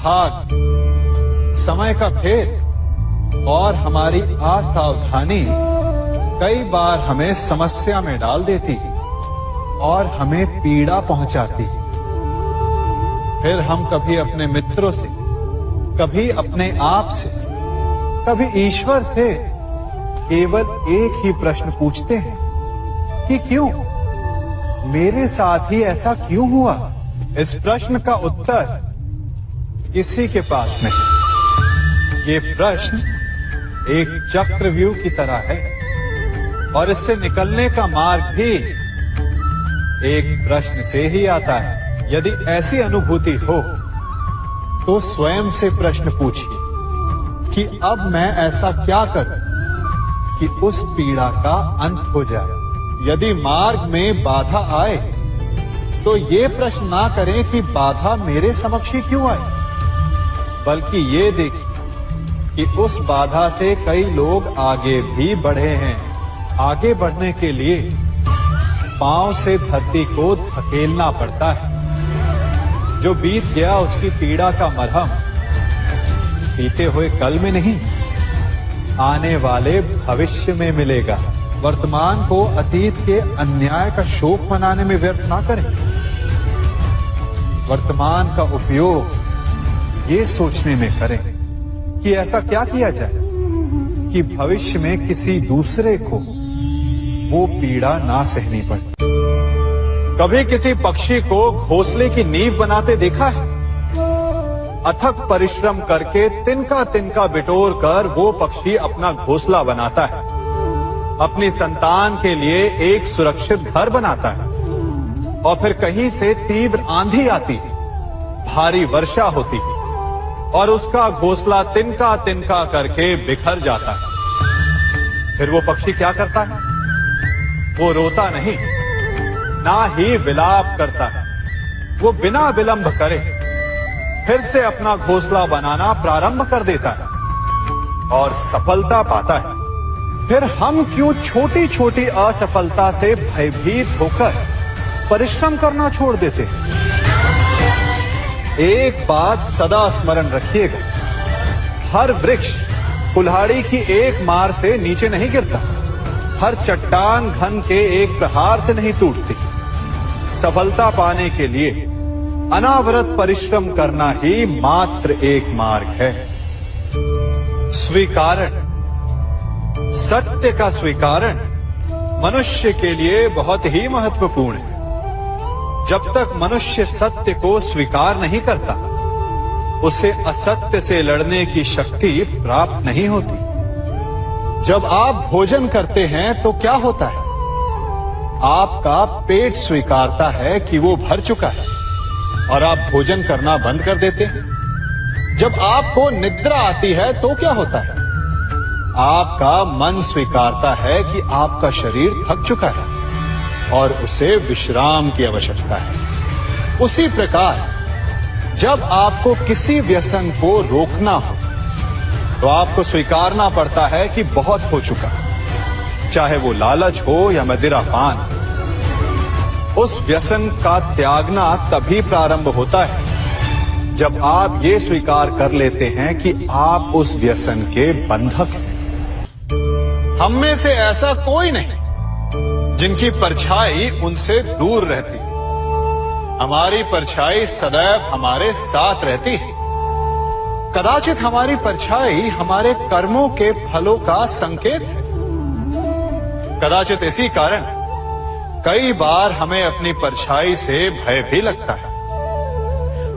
भाग, समय का भेद और हमारी असावधानी कई बार हमें समस्या में डाल देती और हमें पीड़ा पहुंचाती। फिर हम कभी अपने मित्रों से, कभी अपने आप से, कभी ईश्वर से केवल एक ही प्रश्न पूछते हैं कि क्यों, मेरे साथ ही ऐसा क्यों हुआ? इस प्रश्न का उत्तर किसी के पास नहीं। ये प्रश्न एक चक्रव्यूह की तरह है और इससे निकलने का मार्ग भी एक प्रश्न से ही आता है। यदि ऐसी अनुभूति हो तो स्वयं से प्रश्न पूछिए कि अब मैं ऐसा क्या करूं कि उस पीड़ा का अंत हो जाए। यदि मार्ग में बाधा आए तो ये प्रश्न ना करें कि बाधा मेरे समक्ष ही क्यों आई, बल्कि ये देखें कि उस बाधा से कई लोग आगे भी बढ़े हैं। आगे बढ़ने के लिए पांव से धरती को धकेलना पड़ता है। जो बीत गया उसकी पीड़ा का मरहम बीते हुए कल में नहीं, आने वाले भविष्य में मिलेगा। वर्तमान को अतीत के अन्याय का शोक मनाने में व्यर्थ ना करें। वर्तमान का उपयोग ये सोचने में करें कि ऐसा क्या किया जाए कि भविष्य में किसी दूसरे को वो पीड़ा ना सहनी पड़े। कभी किसी पक्षी को घोंसले की नींव बनाते देखा है? अथक परिश्रम करके तिनका तिनका बिटोर कर वो पक्षी अपना घोंसला बनाता है, अपनी संतान के लिए एक सुरक्षित घर बनाता है। और फिर कहीं से तीव्र आंधी आती है, भारी वर्षा होती है और उसका घोंसला तिनका तिनका करके बिखर जाता है। फिर वो पक्षी क्या करता है? वो रोता नहीं, ना ही विलाप करता है। वो बिना विलंब करे फिर से अपना घोंसला बनाना प्रारंभ कर देता है और सफलता पाता है। फिर हम क्यों छोटी छोटी असफलता से भयभीत होकर परिश्रम करना छोड़ देते हैं? एक बात सदा स्मरण रखिएगा, हर वृक्ष कुल्हाड़ी की एक मार से नीचे नहीं गिरता, हर चट्टान घन के एक प्रहार से नहीं टूटती। सफलता पाने के लिए अनावरत परिश्रम करना ही मात्र एक मार्ग है। स्वीकारण, सत्य का स्वीकारण मनुष्य के लिए बहुत ही महत्वपूर्ण है। जब तक मनुष्य सत्य को स्वीकार नहीं करता, उसे असत्य से लड़ने की शक्ति प्राप्त नहीं होती। जब आप भोजन करते हैं तो क्या होता है? आपका पेट स्वीकारता है कि वो भर चुका है और आप भोजन करना बंद कर देते हैं। जब आपको निद्रा आती है तो क्या होता है? आपका मन स्वीकारता है कि आपका शरीर थक चुका है और उसे विश्राम की आवश्यकता है। उसी प्रकार जब आपको किसी व्यसन को रोकना हो तो आपको स्वीकारना पड़ता है कि बहुत हो चुका, चाहे वो लालच हो या मदिरापान। उस व्यसन का त्यागना तभी प्रारंभ होता है जब आप ये स्वीकार कर लेते हैं कि आप उस व्यसन के बंधक हैं। हम में से ऐसा कोई नहीं जिनकी परछाई उनसे दूर रहती। हमारी परछाई सदैव हमारे साथ रहती है। कदाचित हमारी परछाई हमारे कर्मों के फलों का संकेत है। कदाचित इसी कारण कई बार हमें अपनी परछाई से भय भी लगता है,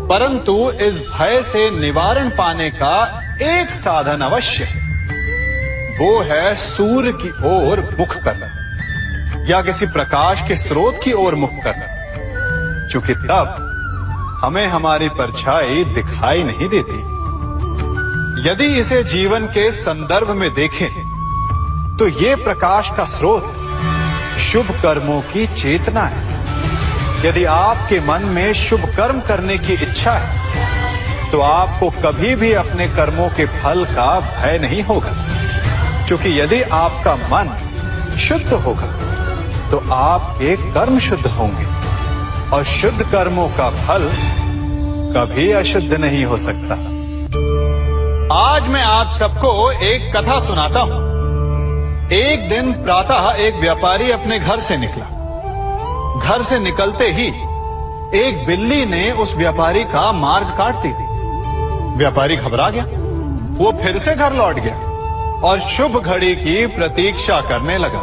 परंतु इस भय से निवारण पाने का एक साधन अवश्य है। वो है सूर्य की ओर मुख करना या किसी प्रकाश के स्रोत की ओर मुख करना, क्योंकि तब हमें हमारी परछाई दिखाई नहीं देती। यदि इसे जीवन के संदर्भ में देखें तो ये प्रकाश का स्रोत शुभ कर्मों की चेतना है। यदि आपके मन में शुभ कर्म करने की इच्छा है तो आपको कभी भी अपने कर्मों के फल का भय नहीं होगा, क्योंकि यदि आपका मन शुद्ध होगा तो आपके कर्म शुद्ध होंगे और शुद्ध कर्मों का फल कभी अशुद्ध नहीं हो सकता। आज मैं आप सबको एक कथा सुनाता हूं। एक दिन प्रातः एक व्यापारी अपने घर से निकला। घर से निकलते ही एक बिल्ली ने उस व्यापारी का मार्ग काट दी। व्यापारी घबरा गया। वो फिर से घर लौट गया और शुभ घड़ी की प्रतीक्षा करने लगा।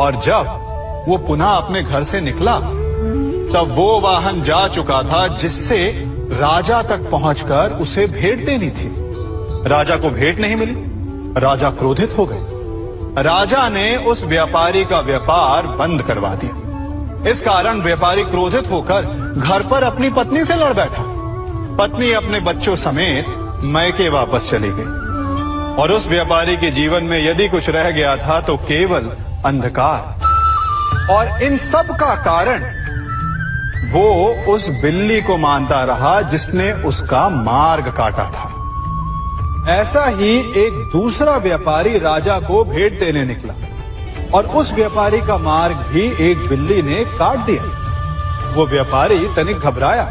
और जब वो पुनः अपने घर से निकला तब वो वाहन जा चुका था जिससे राजा तक पहुंचकर उसे भेंट देनी थी। राजा को भेंट नहीं मिली। राजा क्रोधित हो गए। राजा ने उस व्यापारी का व्यापार बंद करवा दिया। इस कारण व्यापारी क्रोधित होकर घर पर अपनी पत्नी से लड़ बैठा। पत्नी अपने बच्चों समेत मैके वापस चली गई और उस व्यापारी के जीवन में यदि कुछ रह गया था तो केवल अंधकार। और इन सब का कारण वो उस बिल्ली को मानता रहा जिसने उसका मार्ग काटा था। ऐसा ही एक दूसरा व्यापारी राजा को भेंट देने निकला और उस व्यापारी का मार्ग भी एक बिल्ली ने काट दिया। वो व्यापारी तनिक घबराया,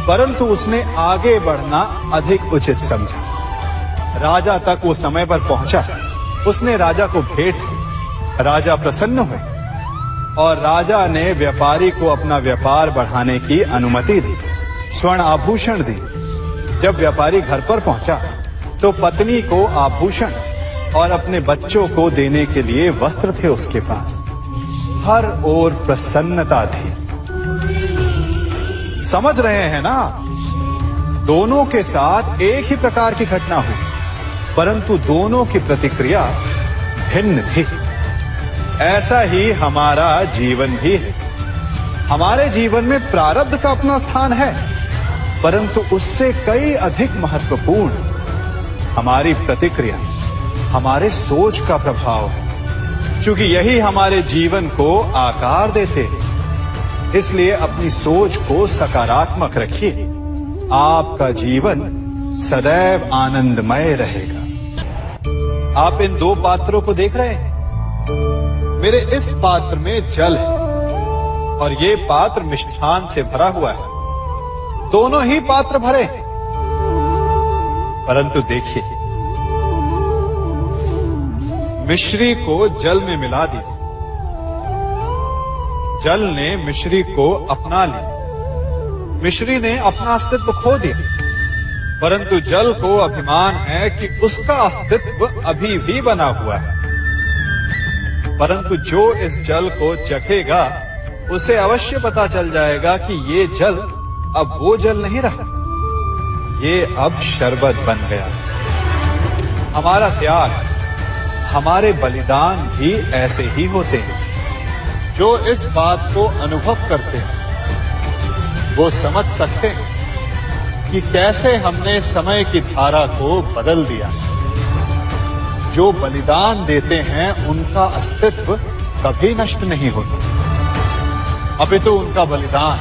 परंतु उसने आगे बढ़ना अधिक उचित समझा। राजा तक वो समय पर पहुंचा। उसने राजा को भेंट दी। राजा प्रसन्न हुए और राजा ने व्यापारी को अपना व्यापार बढ़ाने की अनुमति दी, स्वर्ण आभूषण दी। जब व्यापारी घर पर पहुंचा तो पत्नी को आभूषण और अपने बच्चों को देने के लिए वस्त्र थे उसके पास। हर ओर प्रसन्नता थी। समझ रहे हैं ना? दोनों के साथ एक ही प्रकार की घटना हुई, परंतु दोनों की प्रतिक्रिया भिन्न थी। ऐसा ही हमारा जीवन भी है। हमारे जीवन में प्रारब्ध का अपना स्थान है, परंतु उससे कई अधिक महत्वपूर्ण हमारी प्रतिक्रिया, हमारे सोच का प्रभाव है। क्योंकि यही हमारे जीवन को आकार देते हैं। इसलिए अपनी सोच को सकारात्मक रखिए। आपका जीवन सदैव आनंदमय रहेगा। आप इन दो पात्रों को देख रहे हैं। मेरे इस पात्र में जल है और ये पात्र मिष्ठान से भरा हुआ है। दोनों ही पात्र भरे हैं, परंतु देखिए, मिश्री को जल में मिला दिया। जल ने मिश्री को अपना लिया। मिश्री ने अपना अस्तित्व खो दिया, परंतु जल को अभिमान है कि उसका अस्तित्व अभी भी बना हुआ है। परंतु जो इस जल को चखेगा उसे अवश्य पता चल जाएगा कि ये जल अब वो जल नहीं रहा, ये अब शरबत बन गया। हमारा त्याग, हमारे बलिदान भी ऐसे ही होते हैं। जो इस बात को अनुभव करते हैं वो समझ सकते हैं कि कैसे हमने समय की धारा को बदल दिया। जो बलिदान देते हैं उनका अस्तित्व कभी नष्ट नहीं होता, अपितु उनका बलिदान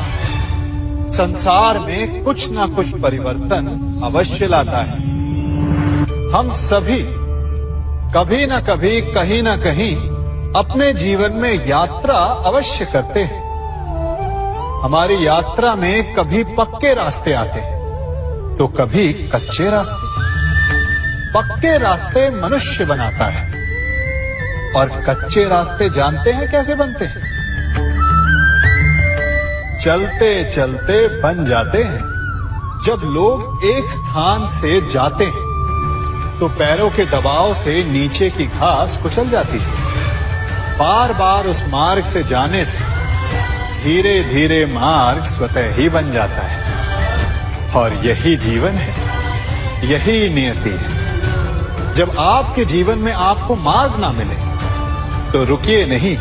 संसार में कुछ ना कुछ परिवर्तन अवश्य लाता है। हम सभी कभी ना कभी, कहीं ना कहीं अपने जीवन में यात्रा अवश्य करते हैं। हमारी यात्रा में कभी पक्के रास्ते आते हैं तो कभी कच्चे रास्ते। पक्के रास्ते मनुष्य बनाता है और कच्चे रास्ते जानते हैं कैसे बनते हैं? चलते चलते बन जाते हैं। जब लोग एक स्थान से जाते हैं तो पैरों के दबाव से नीचे की घास कुचल जाती है। बार बार उस मार्ग से जाने से धीरे धीरे मार्ग स्वतः ही बन जाता है। और यही जीवन है, यही नियति है। जब आपके जीवन में आपको मार्ग ना मिले तो रुकिए नहीं,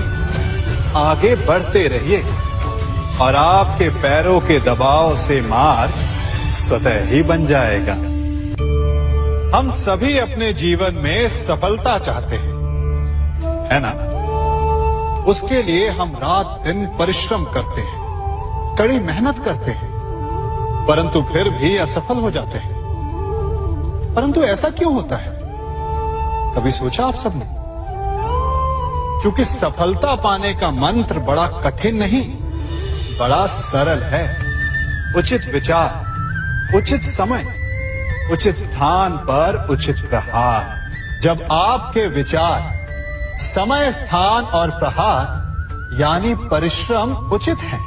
आगे बढ़ते रहिए और आपके पैरों के दबाव से मार्ग स्वतः ही बन जाएगा। हम सभी अपने जीवन में सफलता चाहते हैं, है ना? उसके लिए हम रात दिन परिश्रम करते हैं, कड़ी मेहनत करते हैं, परंतु फिर भी असफल हो जाते हैं। परंतु ऐसा क्यों होता है? कभी सोचा आप सबने? क्योंकि सफलता पाने का मंत्र बड़ा कठिन नहीं, बड़ा सरल है। उचित विचार, उचित समय, उचित स्थान पर उचित प्रहार। जब आपके विचार, समय, स्थान और प्रहार यानी परिश्रम उचित है,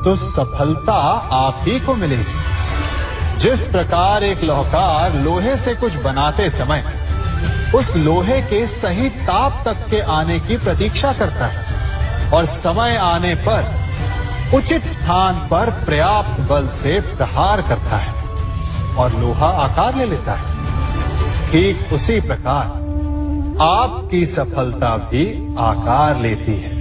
तो सफलता आप ही को मिलेगी। जिस प्रकार एक लोहार लोहे से कुछ बनाते समय उस लोहे के सही ताप तक के आने की प्रतीक्षा करता है और समय आने पर उचित स्थान पर पर्याप्त बल से प्रहार करता है और लोहा आकार ले लेता है, ठीक उसी प्रकार आपकी सफलता भी आकार लेती है।